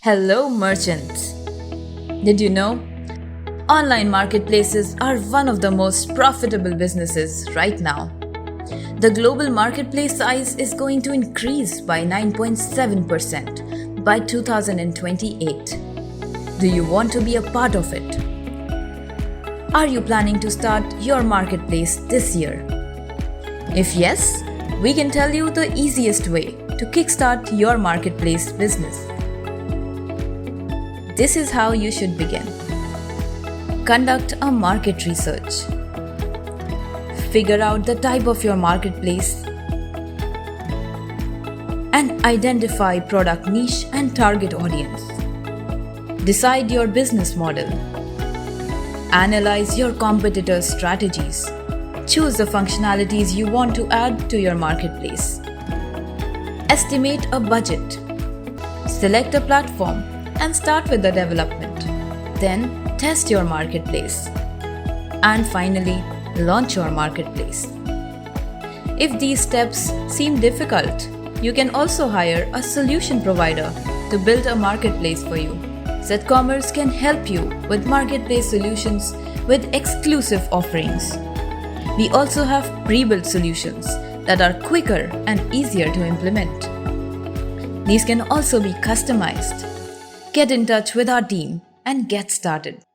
Hello, merchants! Did you know? Online marketplaces are one of the most profitable businesses right now. The global marketplace size is going to increase by 9.7% by 2028. Do you want to be a part of it? Are you planning to start your marketplace this year? If yes, we can tell you the easiest way to kickstart your marketplace business. This is how you should begin. Conduct a market research. Figure out the type of your marketplace and identify product niche and target audience. Decide your business model. Analyze your competitors' strategies. Choose the functionalities you want to add to your marketplace. Estimate a budget. Select a platform and start with the development. Then test your marketplace. And finally, launch your marketplace. If these steps seem difficult, you can also hire a solution provider to build a marketplace for you. Ecommerce can help you with marketplace solutions with exclusive offerings. We also have pre-built solutions that are quicker and easier to implement. These can also be customized. Get in touch with our team and get started.